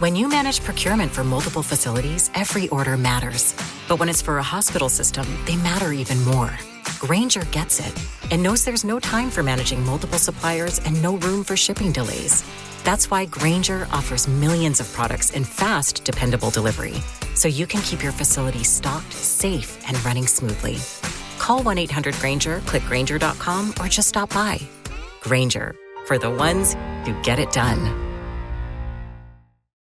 When you manage procurement for multiple facilities, every order matters. But when it's for a hospital system, they matter even more. Grainger gets it and knows there's no time for managing multiple suppliers and no room for shipping delays. That's why Grainger offers millions of products in fast, dependable delivery, so you can keep your facility stocked, safe, and running smoothly. Call 1-800-GRAINGER, click Grainger.com, or just stop by. Grainger, for the ones who get it done.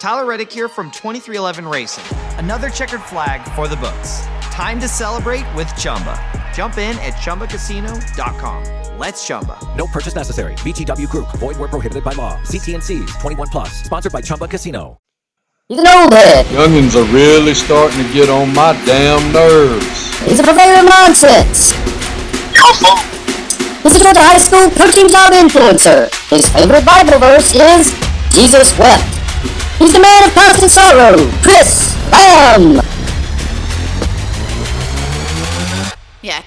Tyler Reddick here from 2311 Racing. Another checkered flag for the books. Time to celebrate with Chumba. Jump in at ChumbaCasino.com. Let's Chumba. No purchase necessary. VGW Group. Void where prohibited by law. See T&Cs. 21 plus. Sponsored by Chumba Casino. He's an old head. Youngins are really starting to get on my damn nerves. He's a purveyor of nonsense. He's a Georgia high school coaching job influencer. His favorite Bible verse is, Jesus wept. He's the man of constant sorrow, Chris Lamb. Yeah.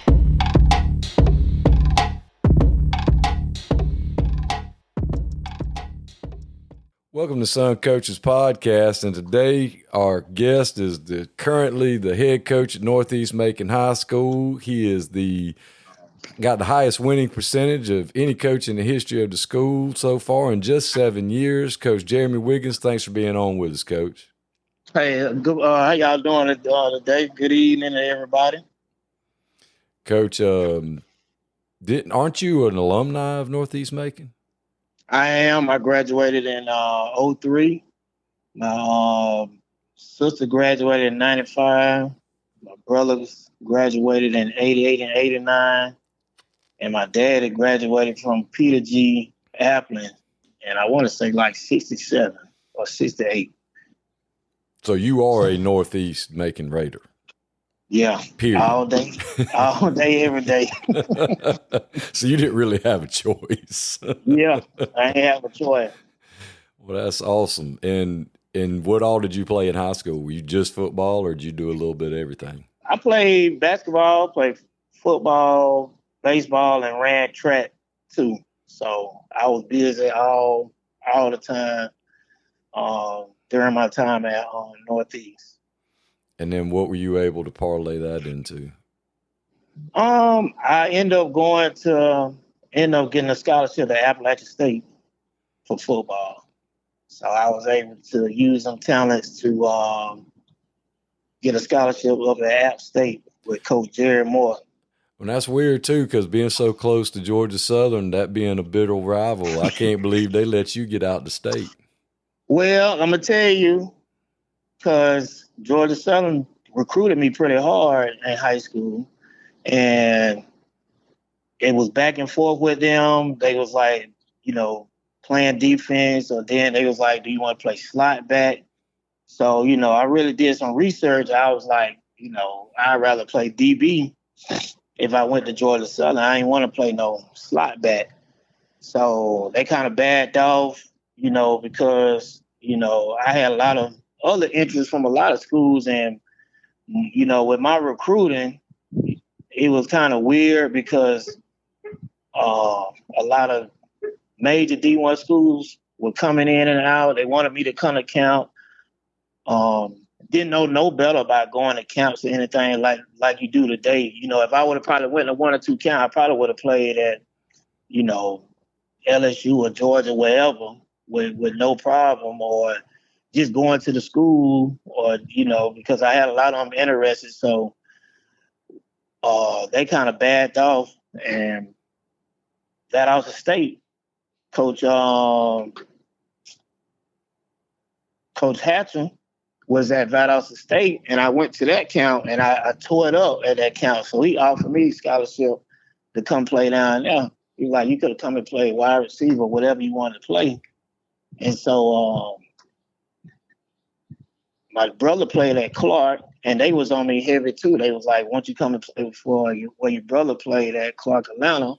Welcome to Sun Coaches Podcast, and today our guest is currently the head coach at Northeast Macon High School. He is got the highest winning percentage of any coach in the history of the school so far in just 7 years. Coach Jeremy Wiggins, thanks for being on with us, Coach. Hey, good. How y'all doing today? Good evening to everybody. Coach, aren't you an alumni of Northeast Macon? I am. I graduated in 03. My sister graduated in 95. My brothers graduated in 88 and 89. And my dad had graduated from Peter G. Applin, and I want to say like 67 or 68. So you are a Northeast Macon Raider. Yeah. Period. All day, every day. So you didn't really have a choice. Yeah, I ain't have a choice. Well, that's awesome. And what all did you play in high school? Were you just football, or did you do a little bit of everything? I played basketball, played football, baseball, and ran track too. So I was busy all the time during my time at Northeast. And then what were you able to parlay that into? I ended up getting a scholarship at Appalachian State for football. So I was able to use them talents to get a scholarship up at App State with Coach Jerry Moore. Well, that's weird, too, because being so close to Georgia Southern, that being a bitter rival, I can't believe they let you get out the state. Well, I'm going to tell you, because Georgia Southern recruited me pretty hard in high school, and it was back and forth with them. They was like, playing defense, or then they was like, do you want to play slot back? So, I really did some research. I was like, I'd rather play DB if I went to Georgia Southern. I didn't want to play no slot back. So they kind of backed off, because, I had a lot of other interest from a lot of schools. And, with my recruiting, it was kind of weird because a lot of major D1 schools were coming in and out. They wanted me to come to camp. Didn't know no better about going to camps or anything like you do today. If I would have probably went to one or two camps, I probably would have played at, LSU or Georgia, wherever, with no problem, or just going to the school, or, because I had a lot of them interested. So they kind of backed off, and that out of state. Coach Hatcher was at Valdosta State, and I went to that camp, and I tore it up at that camp. So he offered me a scholarship to come play down there. He was like, you could have come and played wide receiver, whatever you wanted to play. And so my brother played at Clark, and they was on me heavy too. They was like, why don't you come and play where your brother played at Clark, Atlanta?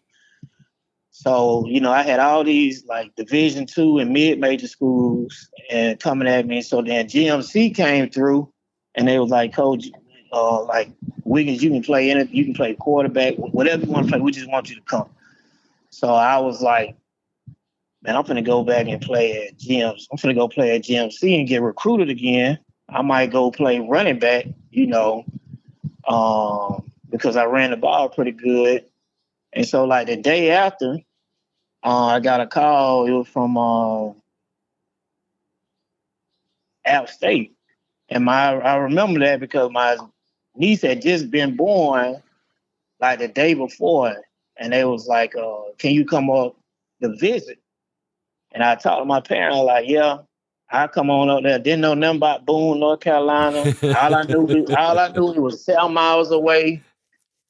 So, I had all these like Division II and mid-major schools and coming at me. So then GMC came through, and they was like, Coach, like Wiggins, you can play anything. You can play quarterback, whatever you want to play. We just want you to come. So I was like, man, I'm finna go back and play at gyms. I'm finna go play at GMC and get recruited again. I might go play running back, because I ran the ball pretty good. And so, like, the day after, I got a call. It was from App State. And I remember that because my niece had just been born like the day before. And they was like, can you come up to visit? And I talked to my parents, like, yeah, I come on up there. Didn't know nothing about Boone, North Carolina. All I knew it was 7 miles away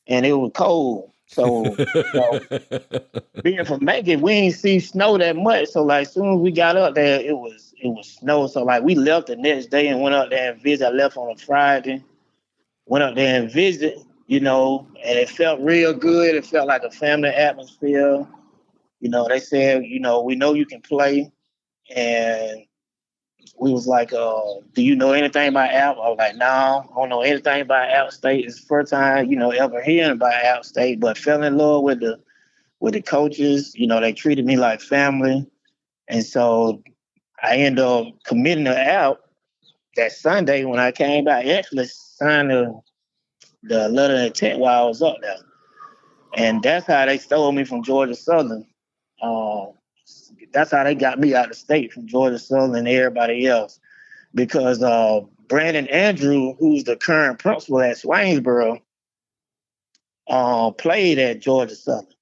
and it was cold. So, being from Macon, we ain't see snow that much. So, like, as soon as we got up there, it was snow. So, like, we left the next day and went up there and visit. I left on a Friday, went up there and visit, and it felt real good. It felt like a family atmosphere. They said, we know you can play. And we was like, do you know anything about App? I was like, no, I don't know anything about App State. It's the first time, ever hearing about App State, but fell in love with the coaches. They treated me like family. And so I ended up committing to App that Sunday when I came back. I actually signed the letter of intent while I was up there. And that's how they stole me from Georgia Southern. That's how they got me out of state from Georgia Southern and everybody else. Because Brandon Andrew, who's the current principal at Swainsboro, played at Georgia Southern.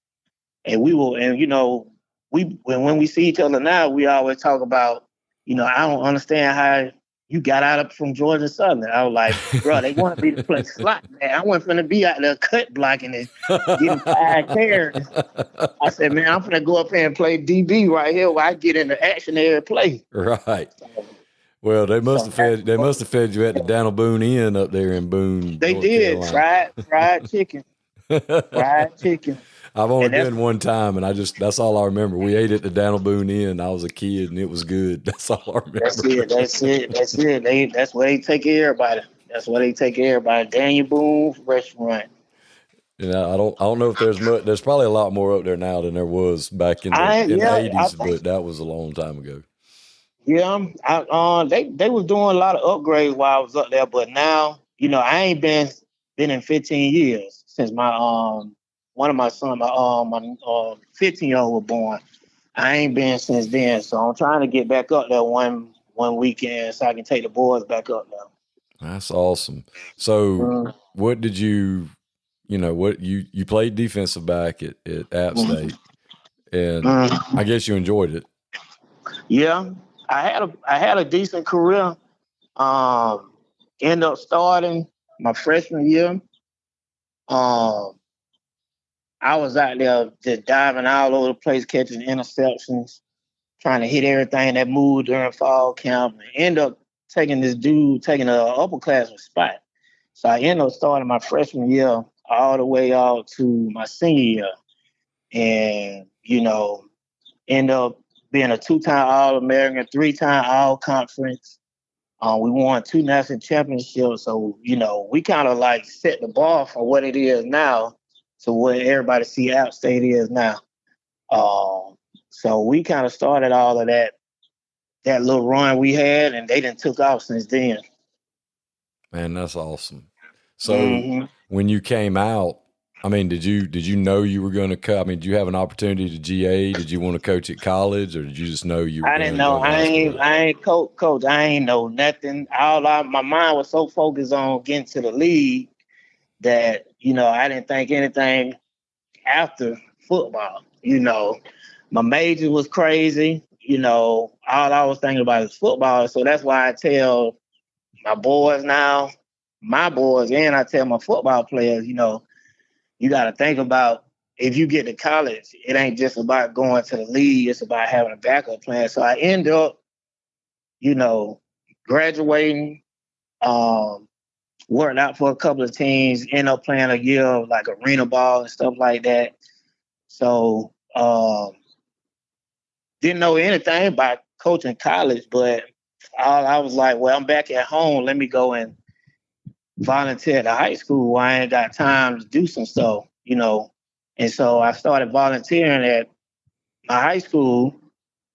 And when we see each other now, we always talk about, I don't understand how you got out from Georgia Southern. I was like, bro, they wanted me to play slot, man. I wasn't finna be out there cut blocking and getting 5 carries. I said, man, I'm finna go up here and play DB right here where I get into action every play. Right. Well, they must have fed you at the Daniel Boone Inn up there in Boone. They North did. Carolina. Fried chicken. Fried chicken. I've only been one time, and that's all I remember. We ate at the Daniel Boone Inn. I was a kid, and it was good. That's all I remember. That's it. That's where they take everybody. That's where they take everybody. Daniel Boone restaurant. I don't know if there's much. There's probably a lot more up there now than there was back in the 80s, but that was a long time ago. Yeah, they was doing a lot of upgrades while I was up there, but now, I ain't been in 15 years since my one of my sons, my 15-year-old was born. I ain't been since then, so I'm trying to get back up there one weekend so I can take the boys back up there. That's awesome. So, what did you played defensive back at App State, and I guess you enjoyed it. Yeah, I had a decent career. Ended up starting my freshman year. I was out there just diving all over the place, catching interceptions, trying to hit everything that moved during fall camp, and end up taking an upperclassman spot. So I ended up starting my freshman year all the way out to my senior year. And, end up being a 2-time All-American, 3-time All-Conference. We won 2 national championships. So, we kind of like set the bar for what it is now to what everybody see App State is now. So we kind of started all of that little run we had, and they done took off since then. Man, that's awesome. So when you came out, I mean, did you know you were going to cut? I mean, did you have an opportunity to GA? Did you want to coach at college, or did you just know you were I didn't know. I ain't coach. I ain't know nothing. My mind was so focused on getting to the league that, I didn't think anything after football. My major was crazy. All I was thinking about is football. So that's why I tell my boys now, and I tell my football players, you got to think about, if you get to college, it ain't just about going to the league. It's about having a backup plan. So I end up, graduating, worked out for a couple of teams, end up playing a year of like arena ball and stuff like that. So didn't know anything about coaching college, but I was like, well, I'm back at home. Let me go and volunteer at the high school where I ain't got time to do some stuff, And so I started volunteering at my high school,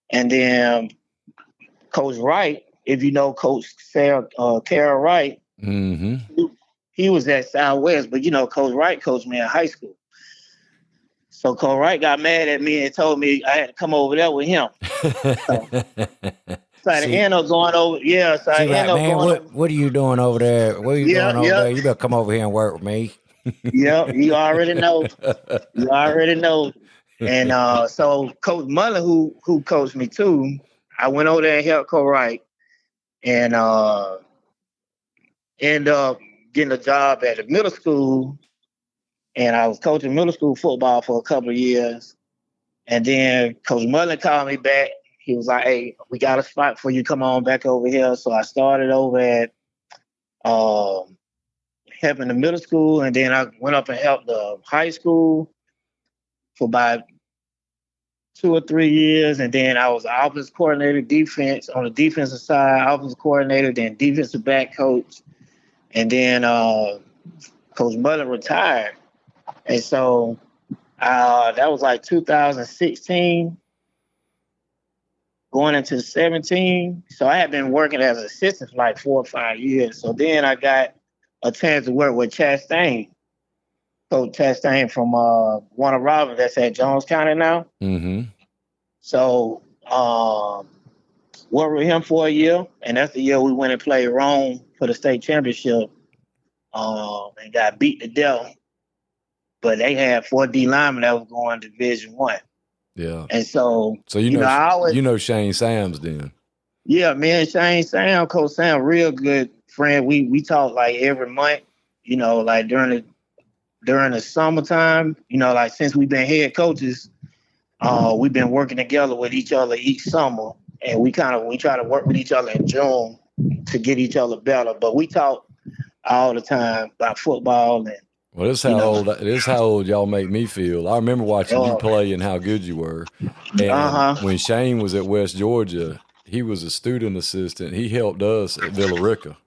And then Coach Wright, if you know Coach Carol Wright, he was at Southwest, but Coach Wright coached me in high school. So Coach Wright got mad at me and told me I had to come over there with him. So I end up going over. Yeah, so I end up going. What are you doing over there? What are you doing over there? You better come over here and work with me. Yeah, you already know. You already know. And so Coach Mullen, who coached me too, I went over there and helped Coach Wright, and ended up getting a job at the middle school. And I was coaching middle school football for a couple of years. And then Coach Mullen called me back. He was like, "Hey, we got a spot for you. Come on back over here." So I started over at helping the middle school, and then I went up and helped the high school for about 2 or 3 years. And then I was offensive coordinator, defense on the defensive side, offensive coordinator, then defensive back coach. And then Coach Mullen retired. And so that was like 2016, going into 17. So I had been working as an assistant for like 4 or 5 years. So then I got a chance to work with Chastain, Coach Chastain from Warner Robins, that's at Jones County now. So worked with him for a year, and that's the year we went and played Rome for the state championship, and got beat to death. But they had 4 D linemen that was going to Division I. Yeah. And so you know Shane Sams then. Yeah, me and Shane Sam, Coach Sam, real good friend. We talk like every month, like during the summertime, like since we've been head coaches, we've been working together with each other each summer, and we try to work with each other in June to get each other better. But we talk all the time about football. And well, this is how old y'all make me feel. I remember watching you play and how good you were. And when Shane was at West Georgia, he was a student assistant. He helped us at Villa Rica,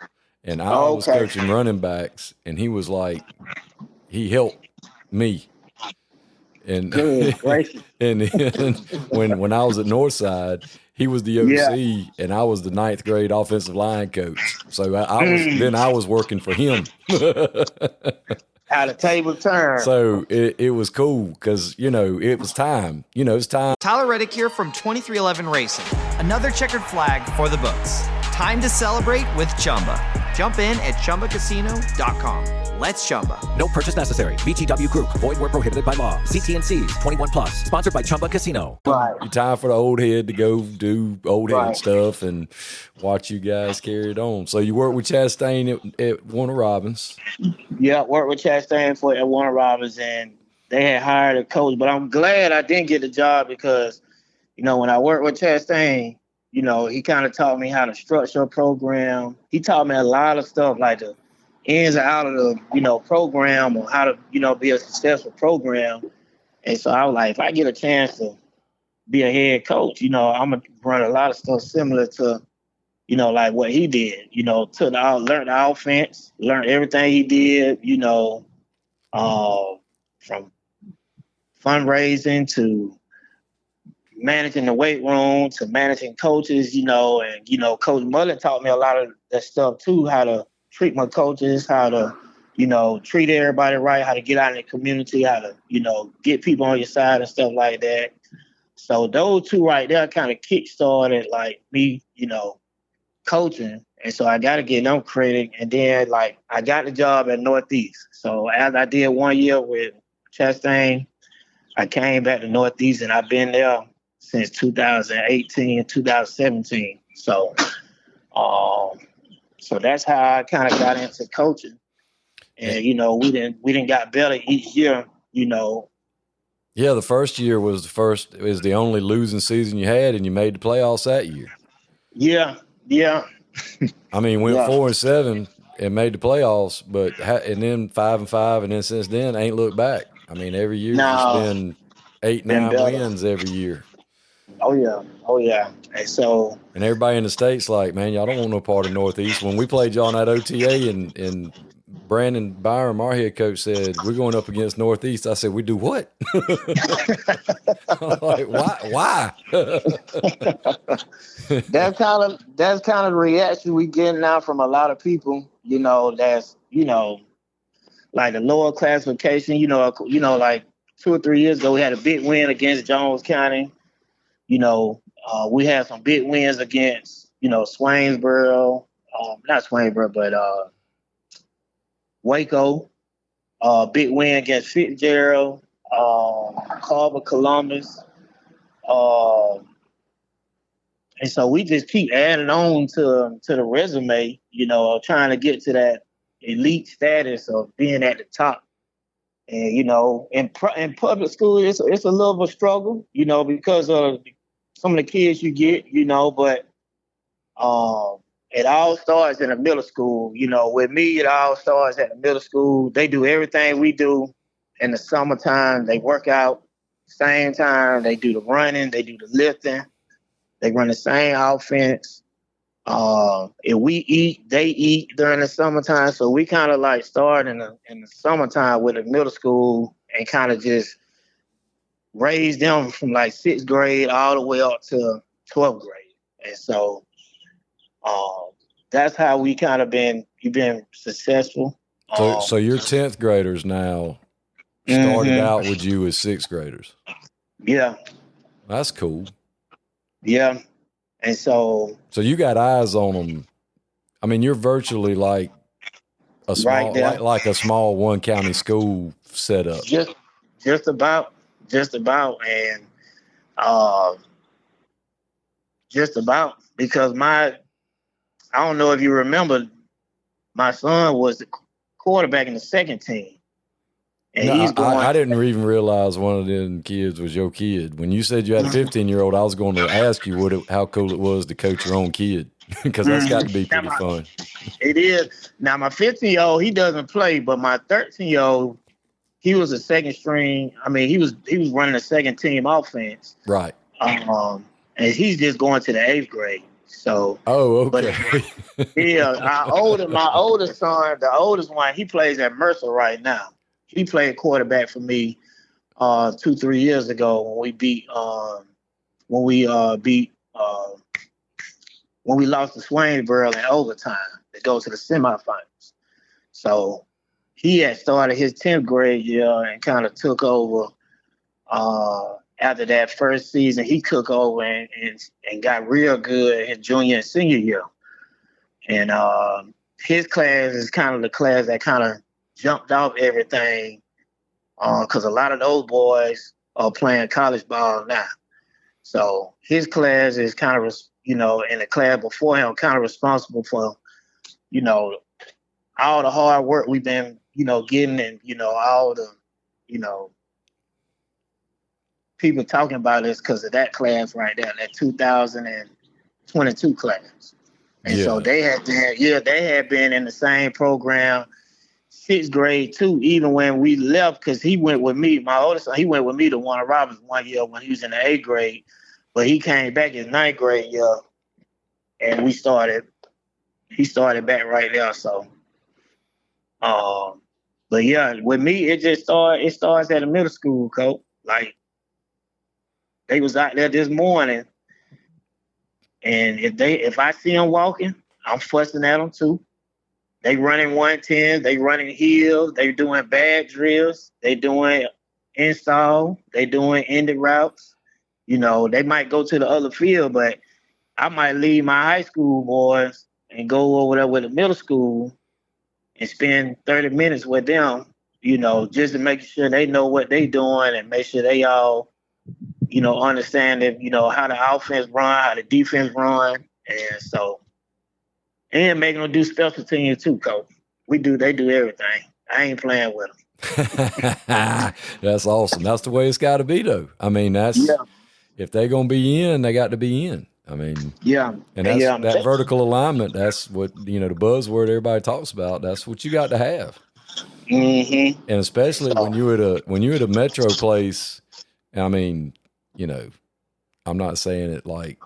and I was coaching running backs, and he was like, he helped me. And and then when I was at Northside, he was the OC, and I was the 9th grade offensive line coach. So I was working for him. How the table turned. So it was cool because, it was time. It's time. Tyler Reddick here from 2311 Racing. Another checkered flag for the books. Time to celebrate with Chumba. Jump in at ChumbaCasino.com. Let's Chumba. No purchase necessary. VGW Group. Void where prohibited by law. CT&Cs. 21 plus. Sponsored by Chumba Casino. Right. Time for the old head to go do old head stuff and watch you guys carry it on. So you work with Chastain at Warner Robins. Yeah, worked with Chastain at Warner Robins, and they had hired a coach. But I'm glad I didn't get the job because, when I worked with Chastain, he kind of taught me how to structure a program. He taught me a lot of stuff, like the ins and outs of the, program, or how to, be a successful program. And so I was like, if I get a chance to be a head coach, I'm going to run a lot of stuff similar to, like what he did, learn the offense, learn everything he did, from fundraising to managing the weight room to managing coaches, and, Coach Mullen taught me a lot of that stuff too, how to treat my coaches, how to, treat everybody right, how to get out in the community, how to, get people on your side and stuff like that. So those two right there kind of kick-started like me, coaching. And so I got to get them credit. And then I got the job at Northeast. So as I did 1 year with Chastain, I came back to Northeast, and I've been there since 2018, 2017. So, so that's how I kind of got into coaching. And, we didn't got better each year, Yeah, the first year was the only losing season you had, and you made the playoffs that year. Yeah. I mean, went 4-7 and made the playoffs, and then 5-5, and then since then ain't looked back. I mean, every year it's been 8-9 wins every year. Oh yeah. And everybody in the state's like, man, y'all don't want no part of Northeast. When we played y'all in that OTA, and Brandon Byram, our head coach, said we're going up against Northeast, I said, we do what? Like, why? That's kind of the reaction we getting now from a lot of people. That's like the lower classification. Like 2 or 3 years ago, we had a big win against Jones County. We had some big wins against Swainsboro, not Swainsboro, but Waco. Big win against Fitzgerald, Carver, Columbus. And so we just keep adding on to the resume, trying to get to that elite status of being at the top. And, in public school, it's a little of a struggle, because of some of the kids you get, but it all starts in the middle school. With me, it all starts at the middle school. They do everything we do in the summertime. They work out same time. They do the running. They do the lifting. They run the same offense. If we eat, they eat during the summertime. So we kind of like start in the summertime with the middle school and kind of just raise them from like 6th grade all the way up to 12th grade. And so that's how we kind of been successful. So your 10th graders now started out with you as 6th graders. Yeah. That's cool. Yeah. And so you got eyes on them. I mean, you're virtually like a small, like a small one county school setup. Just about, and just about, because I don't know if you remember, my son was the quarterback in the second team. And I didn't even realize one of them kids was your kid. When you said you had a 15-year-old, I was going to ask you how cool it was to coach your own kid, because that's got to be pretty fun. It is. Now, my 15-year-old, he doesn't play, but my 13-year-old, he was a second string. I mean, he was running a second team offense. Right. And he's just going to the 8th grade. So. Oh, okay. But, yeah, my oldest son, the oldest one, he plays at Mercer right now. He played quarterback for me 2-3 years ago when we lost to Swainsboro in overtime to go to the semifinals. So he had started his 10th grade year and kind of took over. After that first season, he took over and got real good his junior and senior year. And his class is kind of the class that kind of jumped off everything, because a lot of those boys are playing college ball now. So his class is kind of, in the class before him, kind of responsible for, all the hard work we've been, getting, and, all the, people talking about us because of that class right there, that 2022 class. And so they had been in the same program 6th grade too, even when we left, because he went with me. My oldest son, he went with me to Warner Robins one year when he was in the 8th grade, but he came back in 9th grade year, and he started back right there. So, but yeah, with me, it starts at a middle school, coach. Like, they was out there this morning, and if I see them walking, I'm fussing at them too. They running 110, they running heels, they doing bad drills, they doing install, they doing ended routes. They might go to the other field, but I might leave my high school boys and go over there with the middle school and spend 30 minutes with them, just to make sure they know what they doing and make sure they all, understand that, how the offense run, how the defense run. And so, and making them do special teams too, coach. They do everything. I ain't playing with them. That's awesome. That's the way it's got to be, though. I mean, if they're going to be in, they got to be in. I mean, and that vertical alignment, that's what, the buzzword everybody talks about. That's what you got to have. Mm-hmm. And especially when you're at a metro place, I mean, I'm not saying it like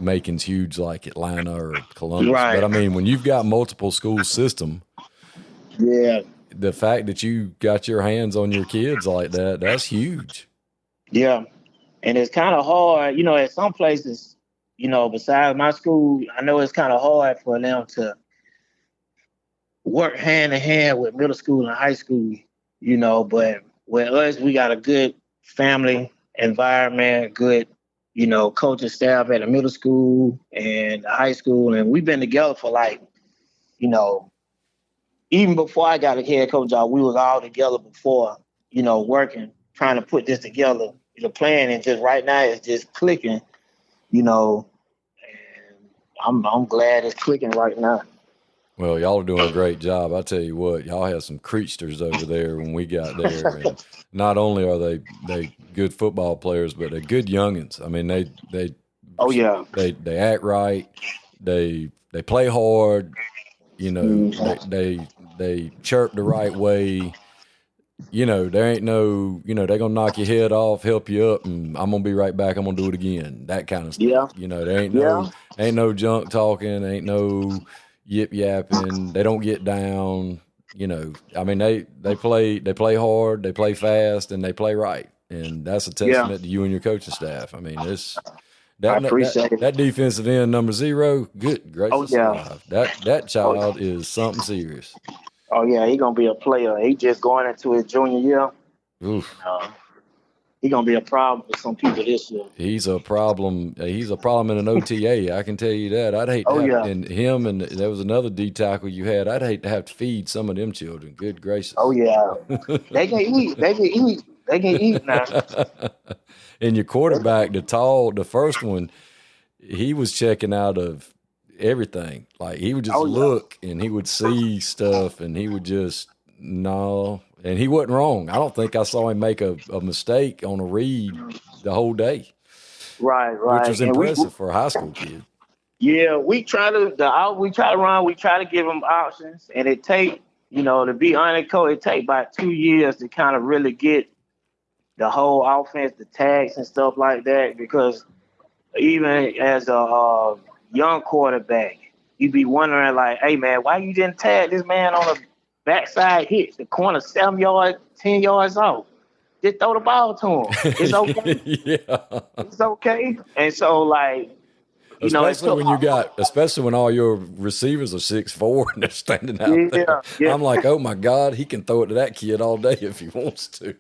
Macon's huge like Atlanta or Columbus, but I mean, when you've got multiple school system, the fact that you got your hands on your kids like that, that's huge. Yeah. And it's kind of hard, at some places, besides my school, I know it's kind of hard for them to work hand in hand with middle school and high school, but with us, we got a good family environment, good, coaching staff at the middle school and the high school. And we've been together for even before I got a head coach job, we was all together before, working, trying to put this together, the plan. And just right now it's just clicking, and I'm glad it's clicking right now. Well, y'all are doing a great job. I tell you what, y'all had some creatures over there when we got there. And not only are they good football players, but they're good youngins. I mean, they act right. They play hard. They chirp the right way. There ain't no, they're gonna knock your head off, help you up, and I'm gonna be right back. I'm gonna do it again. That kind of stuff. Yeah. There ain't no junk talking, ain't no yip yapping. They don't get down. I mean, they play hard, they play fast, and they play right. And that's a testament to you and your coaching staff. I mean, I appreciate it. That defensive end number 0, good gracious alive. That child is something serious. Oh yeah, he's gonna be a player. He just going into his junior year. Oof. He's gonna be a problem for some people this year. He's a problem. He's a problem in an OTA. I can tell you that. I'd hate to have and him, and there was another D tackle you had. I'd hate to have to feed some of them children. Good gracious. Oh yeah, they can eat. They can eat now. And your quarterback, the first one, he was checking out of everything. Like he would just look and he would see stuff and he would just and he wasn't wrong. I don't think I saw him make a mistake on a read the whole day. Right. Which was impressive for a high school kid. Yeah, we try to run, we try to give them options, and it take, to be honest, Coach, it take about 2 years to kind of really get the whole offense, the tags and stuff like that, because even as a young quarterback, you'd be wondering like, hey man, why you didn't tag this man on a backside hit, the corner 7 yards, 10 yards off? Just throw the ball to him. It's okay. Yeah. It's okay. And so like, especially when all your receivers are 6'4" and they're standing out there. Yeah. I'm like, oh my God, he can throw it to that kid all day if he wants to.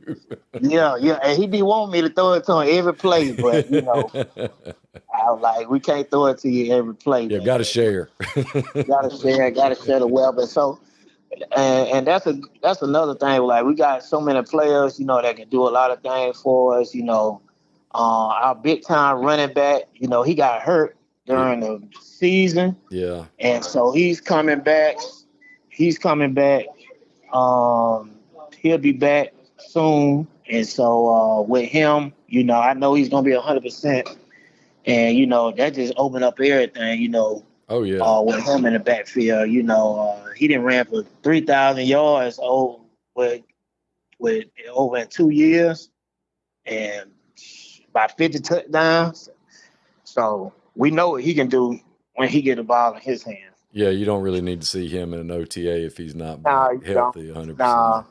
Yeah. And he be wanting me to throw it to him every play, but I was like, we can't throw it to you every play. Yeah, gotta share. gotta share the weapon. So and that's another thing. Like we got so many players, that can do a lot of things for us. Our big time running back, he got hurt during the season. Yeah. And so he's coming back. He'll be back soon. And so with him, I know he's gonna be 100%. And that just opened up everything, Oh yeah. With him in the backfield, he didn't ran for 3,000 yards over in 2 years, and about 50 touchdowns. So we know what he can do when he get the ball in his hands. Yeah, you don't really need to see him in an OTA if he's not healthy 100%.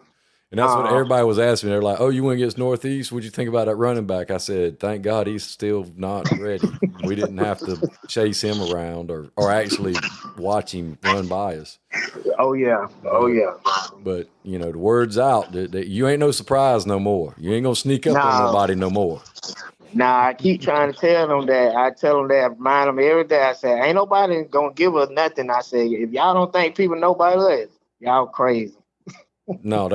And that's what everybody was asking me. They're like, oh, you went against Northeast? What'd you think about that running back? I said, thank God he's still not ready. We didn't have to chase him around or actually watch him run by us. Oh, yeah. But, the word's out that you ain't no surprise no more. You ain't going to sneak up on nobody no more. I keep trying to tell them that. I tell them that, I remind them every day. I say, ain't nobody going to give us nothing. I say, if y'all don't think people know about us, y'all crazy. No,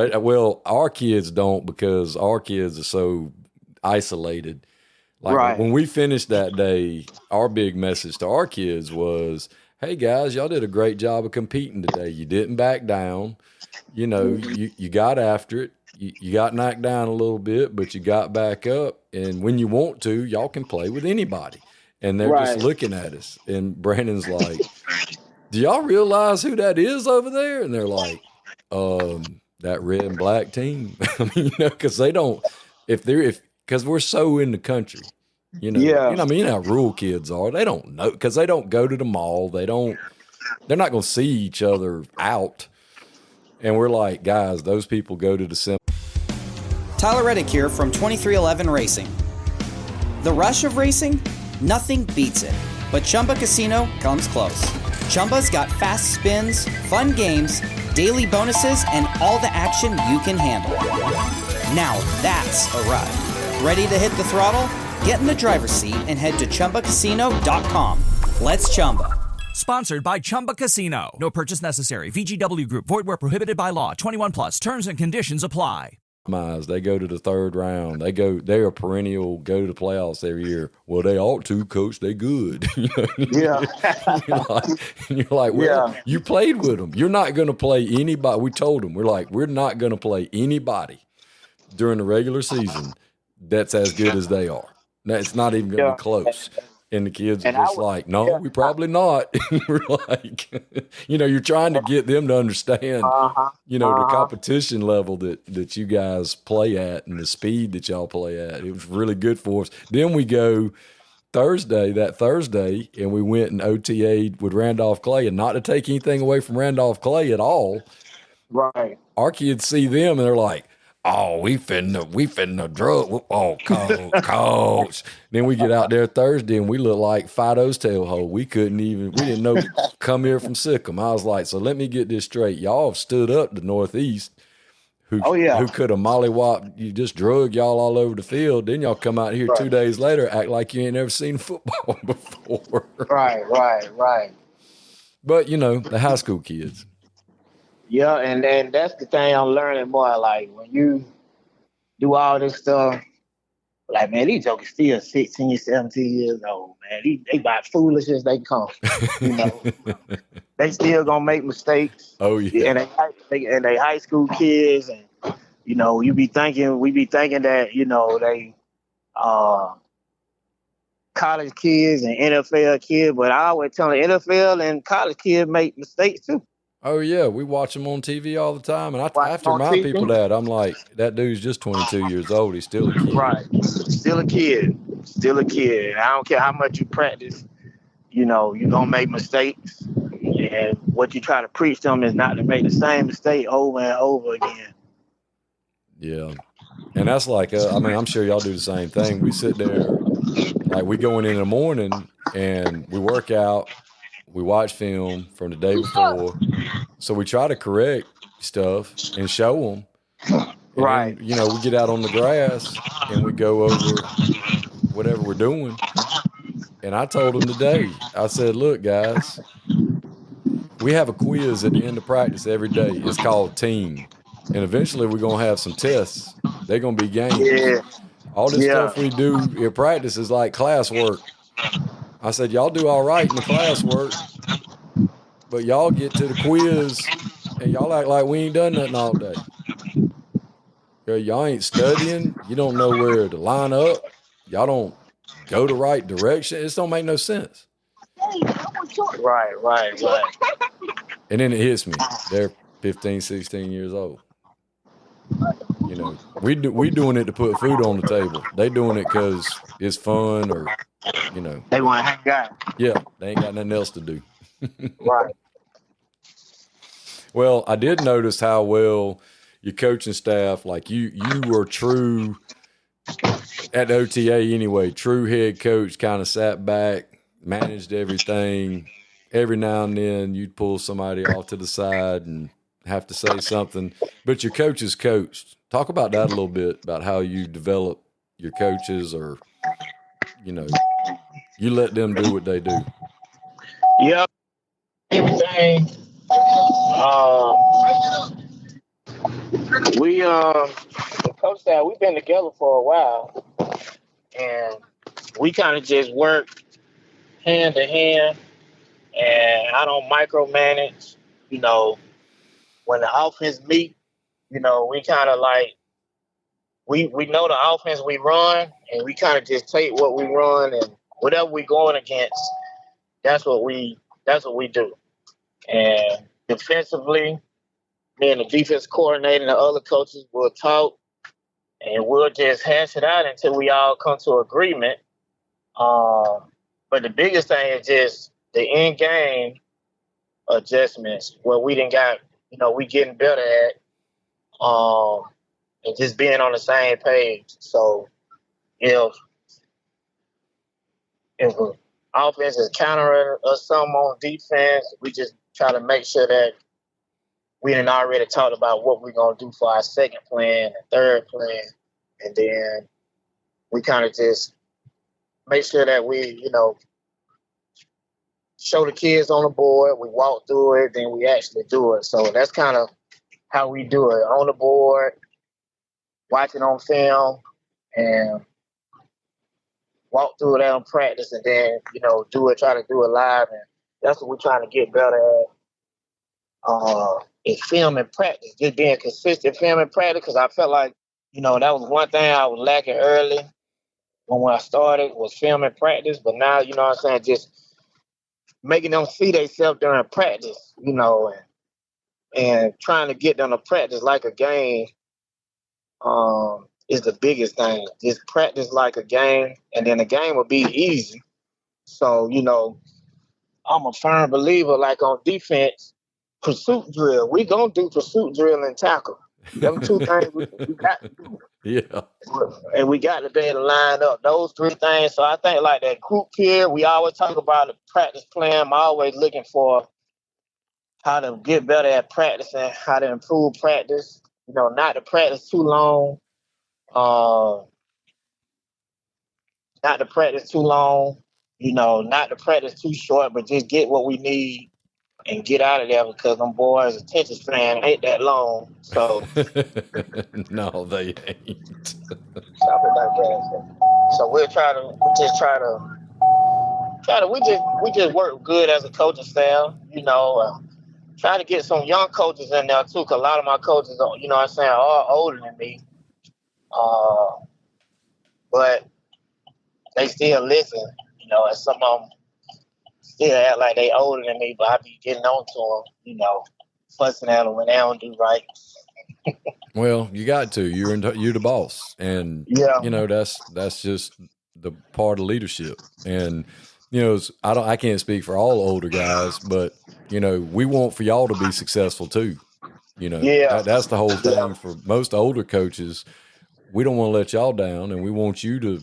our kids don't, because our kids are so isolated. Like when we finished that day, our big message to our kids was, hey guys, y'all did a great job of competing today. You didn't back down. You got after it. You got knocked down a little bit, but you got back up. And when you want to, y'all can play with anybody. And they're just looking at us. And Brandon's like, do y'all realize who that is over there? And they're like, that red and black team. I mean, because they don't, because we're so in the country, how rural kids are. They don't know, because they don't go to the mall. They're not going to see each other out. And we're like, guys, those people go to the cinema. Tyler Reddick here from 2311 Racing. The rush of racing? Nothing beats it. But Chumba Casino comes close. Chumba's got fast spins, fun games, daily bonuses, and all the action you can handle. Now that's a ride. Ready to hit the throttle? Get in the driver's seat and head to ChumbaCasino.com. Let's Chumba. Sponsored by Chumba Casino. No purchase necessary. VGW Group. Void where prohibited by law. 21 plus. Terms and conditions apply. They go to the third round. They are perennial, go to the playoffs every year. Well, they ought to, coach. They good. Yeah. you're like, well, you played with them. You're not going to play anybody. We told them, we're not going to play anybody during the regular season that's as good as they are. Now, it's not even going to be close. And the kids are just no, we probably not. We're like, you're trying to get them to understand, the competition level that you guys play at and the speed that y'all play at. It was really good for us. Then we go Thursday, and we went and OTA'd with Randolph Clay, and not to take anything away from Randolph Clay at all. Right. Our kids see them, and they're like, oh, we finna drug. Oh, coach. Then we get out there Thursday and we look like Fido's tailhole. We didn't know come here from Sikkim. I was like, so let me get this straight. Y'all have stood up the Northeast who could have mollywopped, you just drug y'all all over the field. Then y'all come out here 2 days later, act like you ain't never seen football before. Right. But, the high school kids. Yeah, and that's the thing I'm learning more. Like, when you do all this stuff, like, man, these jokers still 16, 17 years old, man. They about foolish as they come. They still gonna make mistakes. Oh, yeah. And they high school kids, and, we be thinking that, they college kids and NFL kids, but I always tell them NFL and college kids make mistakes too. Oh, yeah, we watch them on TV all the time, and I have to remind people that. I'm like, that dude's just 22 years old. He's still a kid. Right. Still a kid. And I don't care how much you practice, you're going to make mistakes. And what you try to preach to them is not to make the same mistake over and over again. Yeah. And that's like, I'm sure y'all do the same thing. We sit there, like, we go in the morning, and we work out. We watch film from the day before, so we try to correct stuff and show them. Right. Then, we get out on the grass and we go over whatever we're doing. And I told them today, I said, look, guys, we have a quiz at the end of practice every day. It's called team. And eventually we're going to have some tests. They're going to be games. Yeah. All this stuff we do in practice is like classwork. I said, y'all do all right in the classwork, but y'all get to the quiz and y'all act like we ain't done nothing all day. Y'all ain't studying. You don't know where to line up. Y'all don't go the right direction. It just don't make no sense. Right. And then it hits me. They're 15, 16 years old. We doing it to put food on the table. They doing it because it's fun or, They want to hang out. Yeah, they ain't got nothing else to do. Right. Well, I did notice how well your coaching staff, like you were true at the OTA anyway, true head coach, kind of sat back, managed everything. Every now and then you'd pull somebody off to the side and have to say something. But your coaches coached. Talk about that a little bit, about how you develop your coaches or, you let them do what they do. Yep. Everything. The coach staff, we've been together for a while, and we kind of just work hand to hand, and I don't micromanage. When the offense meet, we kind of like, we know the offense we run, and we kind of just take what we run and whatever we going against, that's what we do. And defensively, me and the defense coordinator and the other coaches will talk, and we'll just hash it out until we all come to agreement. But the biggest thing is just the in-game adjustments, where we didn't got, we getting better at, and just being on the same page. So if if an offense is countering us some on defense, we just try to make sure that we done already talked about what we're going to do for our second plan and third plan. And then we kind of just make sure that we, show the kids on the board, we walk through it, then we actually do it. So that's kind of how we do it, on the board, watching on film, and walk through it on practice, and then, try to do it live. And that's what we're trying to get better at. Is film and practice, just being consistent film and practice, because I felt like, that was one thing I was lacking early when I started, was film and practice. But now, just making them see themselves during practice, and trying to get them to practice like a game is the biggest thing. Just practice like a game, and then the game will be easy. So, I'm a firm believer, like on defense, pursuit drill. We gonna do pursuit drill and tackle. Them two things we got to do. Yeah. And we got to be able to line up those three things. So I think like that group here, we always talk about the practice plan. I'm always looking for how to get better at practicing, how to improve practice. Not to practice too long. Not to practice too long. Not to practice too short, but just get what we need and get out of there, because them boys' attention span ain't that long. So no, they ain't. Something like that. So we just work good as a coaching staff. Try to get some young coaches in there too, because a lot of my coaches, are older than me. But they still listen. And some of them still act like they older than me, but I be getting on to them, fussing at them when they don't do right. Well, you got to. You're the boss, and that's just the part of leadership. And I can't speak for all older guys, but we want for y'all to be successful too. That's the whole thing for most older coaches. We don't want to let y'all down, and we want you to.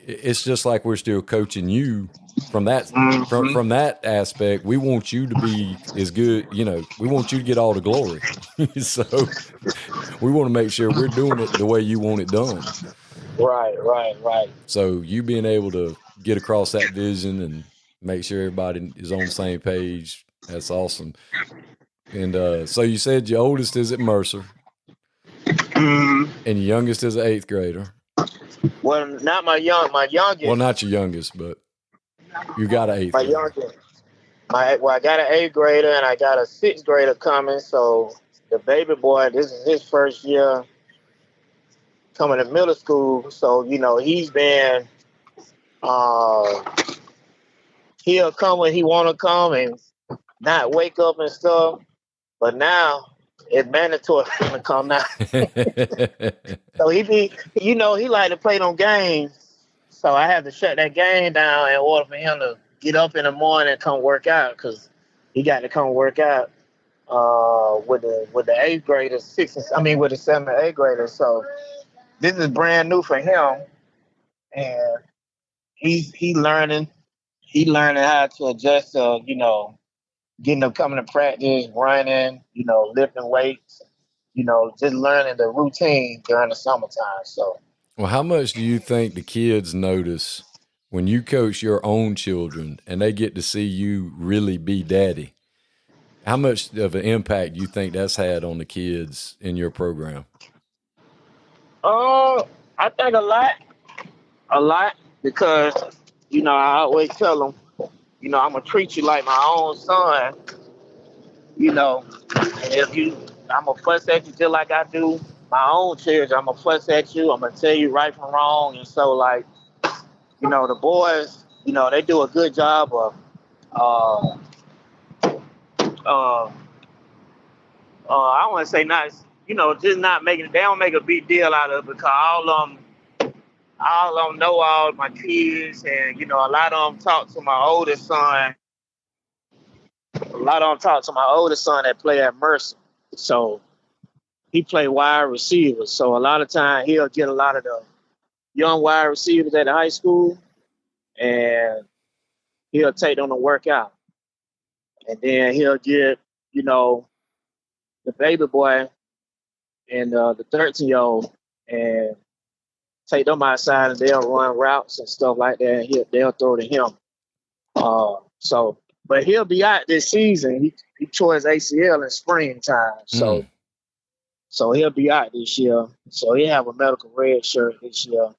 It's just like we're still coaching you from that from that aspect. We want you to be as good. We want you to get all the glory. So we want to make sure we're doing it the way you want it done. Right. So you being able to get across that vision and make sure everybody is on the same page, that's awesome. And so you said your oldest is at Mercer. And your youngest is an 8th grader. Well, not my youngest. Well, not your youngest, but you got an 8th my grader. Youngest. I got an 8th grader and I got a 6th grader coming. So the baby boy, this is his first year coming to middle school. So, he's been, he'll come when he want to come and not wake up and stuff. But now it's mandatory for him to come now. So he like to play them games. So I have to shut that game down in order for him to get up in the morning and come work out, because he got to come work out with the 8th graders, with the 7th and 8th graders. So this is brand new for him, and he learning how to adjust to getting them coming to practice, running, lifting weights, just learning the routine during the summertime. So, well, how much do you think the kids notice when you coach your own children and they get to see you really be daddy? How much of an impact do you think that's had on the kids in your program? I think a lot, because, I always tell them, I'm going to treat you like my own son, and I'm going to fuss at you just like I do my own children. I'm going to fuss at you. I'm going to tell you right from wrong. And so, the boys, they do a good job of, I don't want to say not, just not making, they don't make a big deal out of it, because all of them know all my kids, and, a lot of them talk to my oldest son. A lot of them talk to my oldest son that play at Mercer. So he play wide receiver. So a lot of time he'll get a lot of the young wide receivers at the high school, and he'll take them to work out. And then he'll get, you know, the baby boy and the 13-year-old and take them outside and they'll run routes and stuff like that. And they'll throw to him. But he'll be out this season. He tore his ACL in springtime. So he'll be out this year. So he'll have a medical red shirt this year.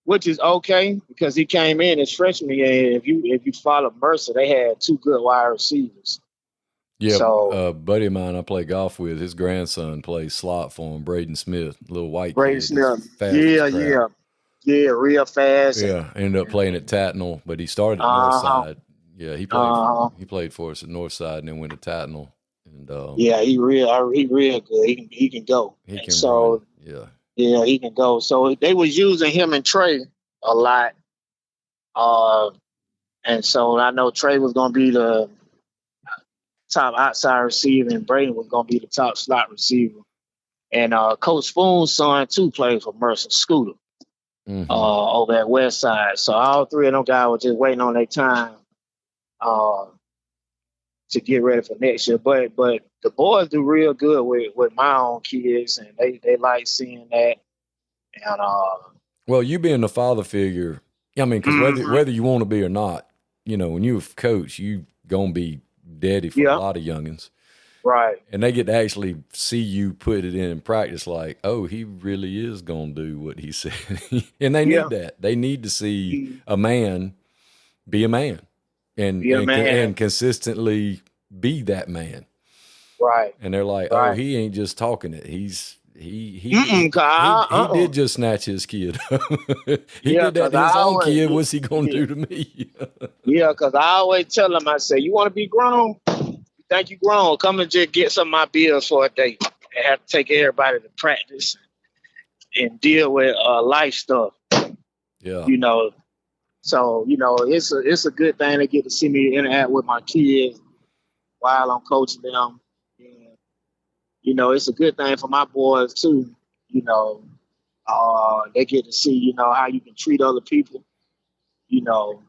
Which is okay because he came in his freshman year. If you follow Mercer, they had 2 good wide receivers. Yeah, so, a buddy of mine I play golf with, his grandson plays slot for him, Braden Smith, little white Braden kid. Smith. Yeah. Yeah, real fast. Yeah, ended up playing at Tatnall, but he started at Northside. Yeah, he played for us at Northside and then went to Tatnall. And yeah, he real good. He can go. He can run. Yeah. Yeah, he can go. So they was using him and Trey a lot. And so I know Trey was going to be the top outside receiver and Braden was going to be the top slot receiver. And Coach Spoon's son, too, played for Mercer Scooter over at West Side. So all 3 of them guys were just waiting on their time to get ready for next year. But the boys do real good with my own kids, and they like seeing that. And well, you being the father figure, I mean, because whether you want to be or not, you know, when you're a coach, you gonna be daddy for a lot of youngins, right? And they get to actually see you put it in practice, like, oh, he really is gonna do what he said, and they need that. They need to see a man be a man. And consistently be that man, right? And they're like, oh, he ain't just talking it. He did just snatch his kid. He did that to his own kid. What's he gonna do to me? Yeah, because I always tell him, I say, you want to be grown? You think you grown? Come and just get some of my bills for a day and have to take everybody to practice and deal with life stuff. Yeah, you know. So, you know, it's a good thing to get to see me interact with my kids while I'm coaching them. And, you know, it's a good thing for my boys, too. You know, they get to see, you know, how you can treat other people. You know,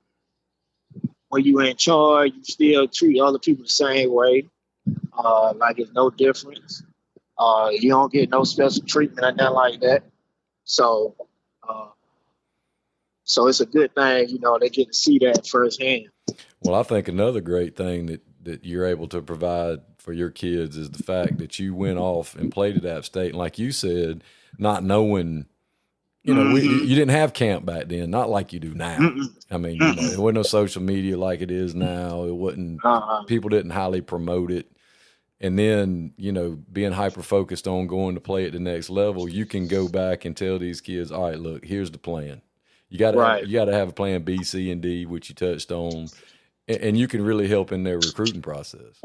when you're in charge, you still treat other people the same way. Like it's no difference. You don't get no special treatment or nothing like that. So it's a good thing, you know, they get to see that firsthand. Well, I think another great thing that you're able to provide for your kids is the fact that you went off and played at App State. And like you said, not knowing, you know, you didn't have camp back then, not like you do now. I mean, you know, there wasn't no social media like it is now. It wasn't, people didn't highly promote it. And then, you know, being hyper-focused on going to play at the next level, you can go back and tell these kids, all right, look, here's the plan. You got to have a plan B, C, and D, which you touched on, and you can really help in their recruiting process.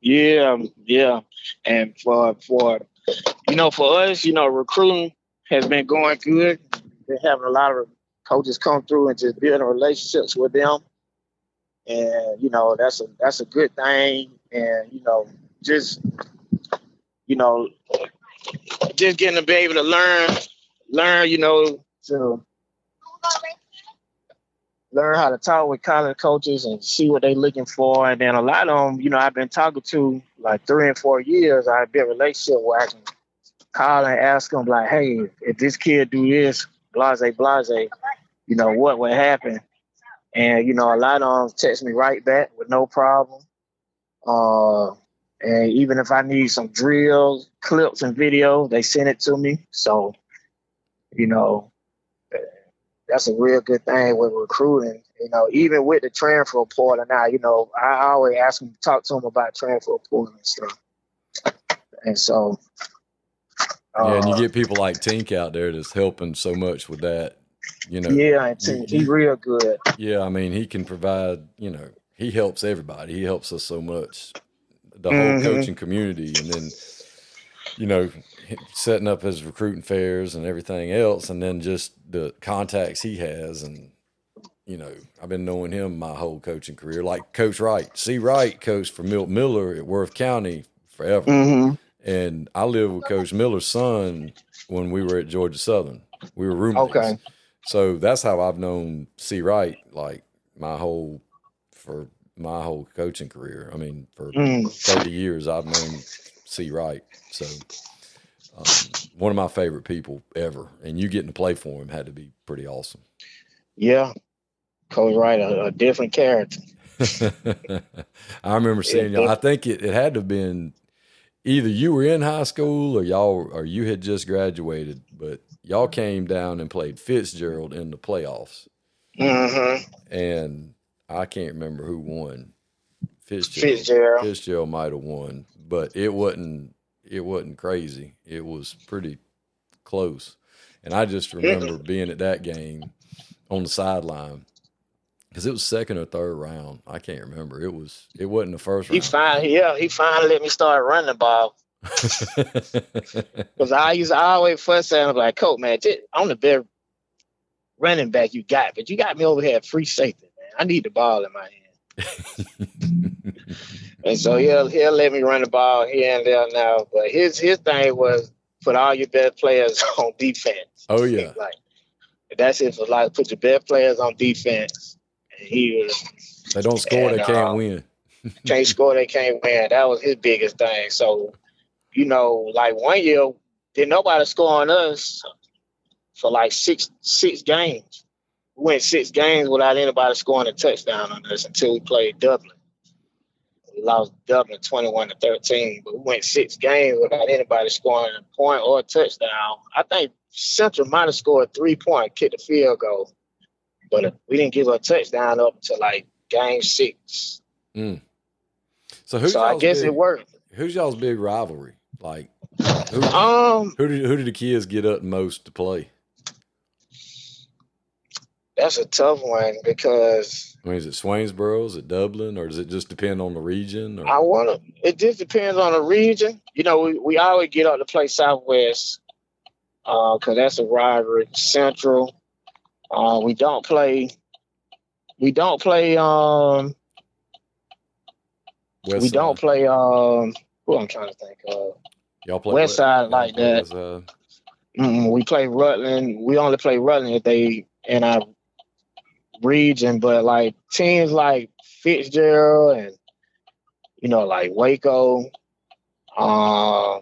Yeah. And for you know, for us, you know, recruiting has been going good. Been having a lot of coaches come through and just building relationships with them, and you know, that's a good thing. And you know, just getting to be able to learn, you know, to learn how to talk with college coaches and see what they're looking for. And then a lot of them, you know, I've been talking to like 3 and 4 years. I've been in a relationship where I can call and ask them like, hey, if this kid do this, blase, you know, what would happen? And, you know, a lot of them text me right back with no problem. And even if I need some drills, clips, and video, they send it to me. So, you know, that's a real good thing with recruiting. You know, even with the transfer portal now, you know, I always ask them to talk to them about transfer portal and stuff. And so, yeah, and you get people like Tink out there that's helping so much with that. You know, yeah, and Tink, he's real good. Yeah, I mean, he can provide. You know, he helps everybody. He helps us so much, the whole coaching community, and then, you know, setting up his recruiting fairs and everything else, and then just the contacts he has. And, you know, I've been knowing him my whole coaching career. Like Coach Wright, C. Wright coached for Milt Miller at Worth County forever. And I lived with Coach Miller's son when we were at Georgia Southern. We were roommates. Okay. So that's how I've known C. Wright, like my whole coaching career. I mean, for 30 years, I've known C. Wright. So one of my favorite people ever. And you getting to play for him had to be pretty awesome. Yeah. Coach Wright, a different character. I remember seeing y'all. I think it had to have been either you were in high school or you had just graduated, but y'all came down and played Fitzgerald in the playoffs. And I can't remember who won. Fitzgerald might have won, but it wasn't crazy. It was pretty close. And I just remember being at that game on the sideline. Because it was second or third round. I can't remember. It wasn't the first round. He finally let me start running the ball. Because I always fuss at him like, Coach, man, I'm the best running back you got, but you got me over here at free safety, man. I need the ball in my hand. And so he'll let me run the ball here and there now. But his thing was put all your best players on defense. Oh yeah. Like that's it for like put your best players on defense. They don't score, they can't win. Can't score, they can't win. That was his biggest thing. So, like 1 year, didn't nobody score on us for like six games. We went 6 games without anybody scoring a touchdown on us until we played Dublin. We lost Dublin 21-13, but we went 6 games without anybody scoring a point or a touchdown. I think Central might have scored 3 points, kicked a field goal. But we didn't give a touchdown up to like game 6. So I guess it worked. Who's y'all's big rivalry? Like, who did the kids get up most to play? That's a tough one because I mean, is it Swainsboro? Is it Dublin? Or does it just depend on the region? It just depends on the region. We always get up to play Southwest because that's a rivalry. Central. We don't play. Who I'm trying to think of. Y'all play West Side like that. We play Rutland. We only play Rutland if they in our region, but like teams like Fitzgerald and like Waco. I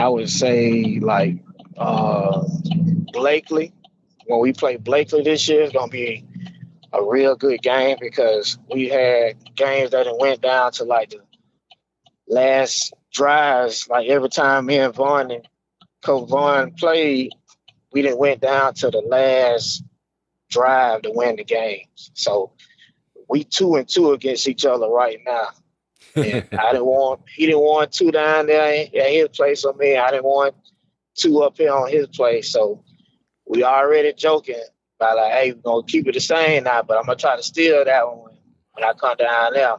would say like Blakely. When we play Blakely this year, it's gonna be a real good game because we had games that went down to like the last drives. Like every time me and Vaughn and Coach Vaughn played, we didn't went down to the last drive to win the games. So we 2-2 against each other right now. And he didn't want 2 down there at his place on me. I didn't want 2 up here on his place. So we already joking about like, hey, we're gonna keep it the same now, but I'm gonna try to steal that one when I come down there.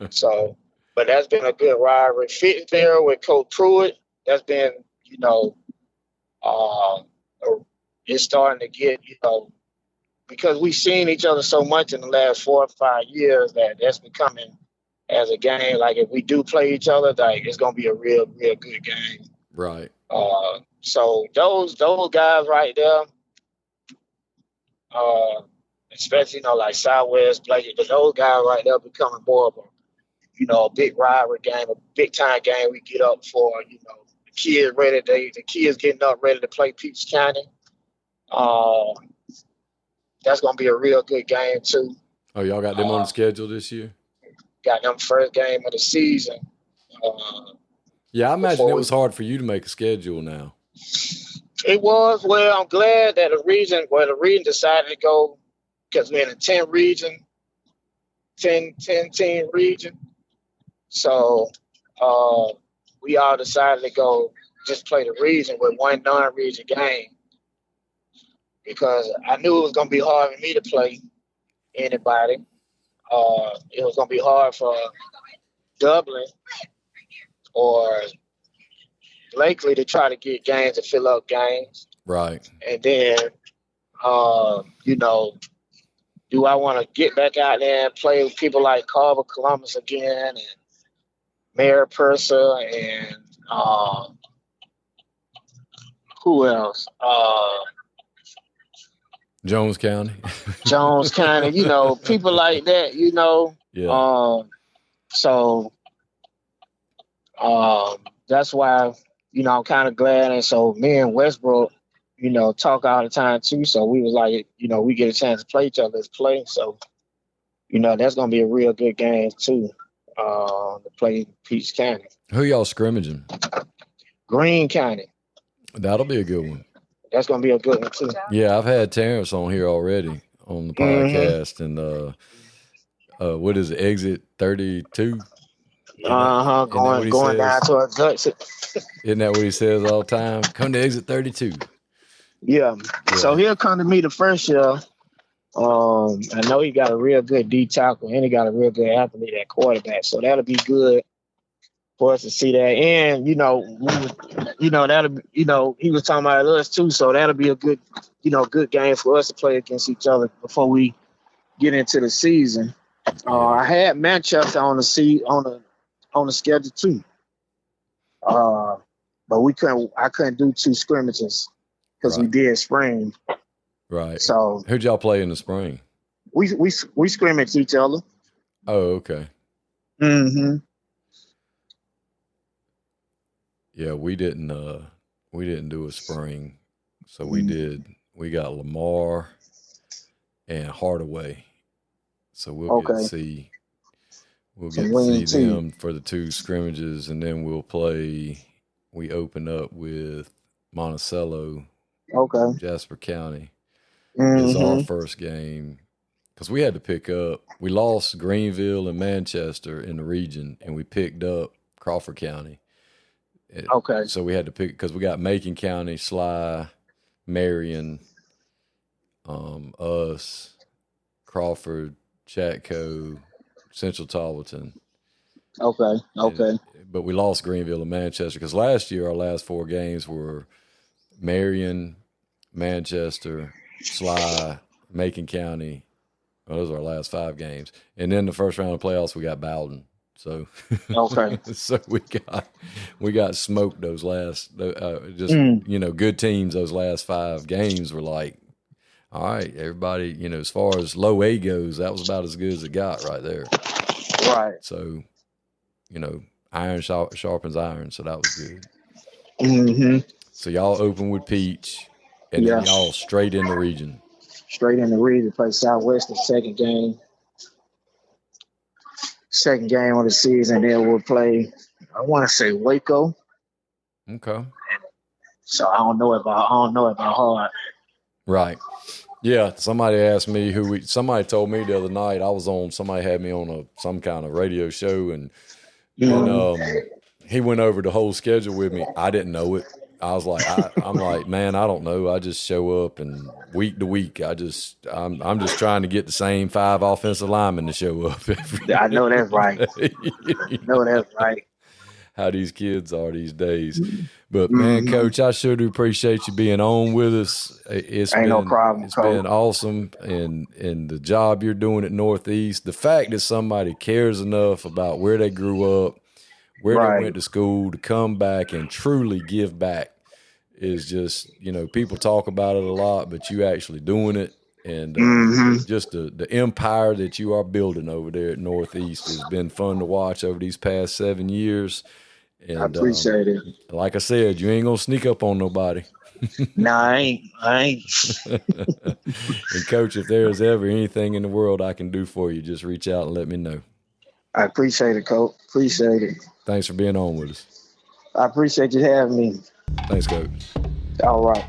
So, but that's been a good rivalry. Fitzgerald with Coach Pruitt, that's been, it's starting to get, because we've seen each other so much in the last 4 or 5 years that's becoming as a game. Like if we do play each other, like it's gonna be a real, real good game. Right. So those guys right there, especially like Southwest, Blake, but those guys right there becoming more of a big rivalry game, a big time game we get up for. The kids getting up ready to play Peach County. That's gonna be a real good game too. Oh, y'all got them on the schedule this year? Got them first game of the season. Yeah, I imagine it was hard for you to make a schedule now. It was. Well, I'm glad that the region decided to go because we're in a 10 team region. So we all decided to go just play the region with one non-region game because I knew it was going to be hard for me to play anybody. It was going to be hard for Dublin or Blakely to try to get games to fill up games. Right. And then, do I want to get back out there and play with people like Carver Columbus again and Mayor Purser and who else? Jones County. Jones County, people like that, Yeah. So that's why, I'm kind of glad. And so me and Westbrook, talk all the time too. So we was like, we get a chance to play each other's play. So, that's going to be a real good game too, to play Peach County. Who y'all scrimmaging? Greene County. That'll be a good one. That's going to be a good one too. Yeah, I've had Terrence on here already on the podcast. And what is it, exit 32? Going down towards Hudson. Isn't that what he says all the time? Come to exit 32. Yeah. So he'll come to me the first year. I know he got a real good D tackle and he got a real good athlete at quarterback. So that'll be good for us to see that. And, he was talking about us too. So that'll be a good, good game for us to play against each other before we get into the season. I had Manchester on the schedule too. But I couldn't do 2 scrimmages because we did spring. Right. So who'd y'all play in the spring? We scrimmaged each other. Oh, okay. Mm-hmm. Yeah, we didn't do a spring. So we got Lamar and Hardaway. So we'll get to see them for the 2 scrimmages, and then we open up with Monticello, Jasper County. It's our first game because we had to pick up. We lost Greenville and Manchester in the region, and we picked up Crawford County. So we had to pick because we got Macon County, Sly, Marion, us, Crawford, Chatco, Central Tarleton. But we lost Greenville and Manchester because last year our last 4 games were Marion, Manchester, Sly, Macon County. Well, those are our last 5 games. And then the first round of playoffs, we got Bowden. So, so we got smoked those last, good teams. Those last 5 games were like, all right, everybody, as far as low A goes, that was about as good as it got right there. Right. So, iron sharpens iron. So that was good. Mm-hmm. So y'all open with Peach, and then y'all straight in the region. Straight in the region, play Southwest the second game. Second game of the season, then we'll play, I want to say Waco. Okay. So I don't know about hard. Right. Yeah. Somebody asked me somebody told me the other night somebody had me on some kind of radio show and he went over the whole schedule with me. I didn't know it. I was like, I'm like, man, I don't know. I just show up and week to week, I'm just trying to get the same 5 offensive linemen to show up. I know that's right. How these kids are these days. But man, Coach, I sure do appreciate you being on with us. No problem. It's been awesome, and the job you're doing at Northeast. The fact that somebody cares enough about where they grew up, where they went to school, to come back and truly give back is just, people talk about it a lot, but you actually doing it. And just the empire that you are building over there at Northeast has been fun to watch over these past 7 years. And, I appreciate it. Like I said, you ain't going to sneak up on nobody. No, I ain't. And Coach, if there's ever anything in the world I can do for you, just reach out and let me know. I appreciate it, Coach. Appreciate it. Thanks for being on with us. I appreciate you having me. Thanks, Coach. All right.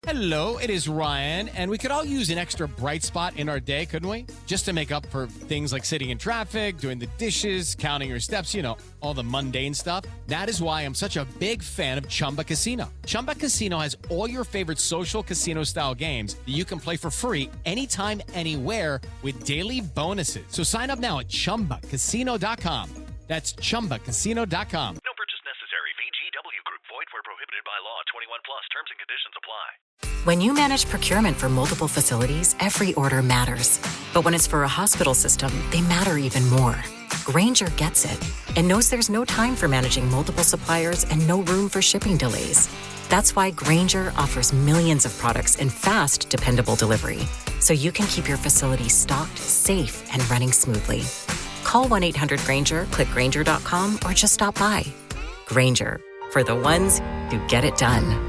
Hello, it is Ryan, and we could all use an extra bright spot in our day, couldn't we? Just to make up for things like sitting in traffic, doing the dishes, counting your steps, all the mundane stuff. That is why I'm such a big fan of Chumba Casino. Chumba Casino has all your favorite social casino-style games that you can play for free anytime, anywhere with daily bonuses. So sign up now at ChumbaCasino.com. That's ChumbaCasino.com. No purchase necessary. VGW Group. Void where prohibited by law. 21 plus. Terms and conditions apply. When you manage procurement for multiple facilities, every order matters. But when it's for a hospital system, they matter even more. Grainger gets it and knows there's no time for managing multiple suppliers and no room for shipping delays. That's why Grainger offers millions of products in fast, dependable delivery, so you can keep your facility stocked, safe, and running smoothly. Call 1-800-GRAINGER, click Grainger.com, or just stop by. Grainger, for the ones who get it done.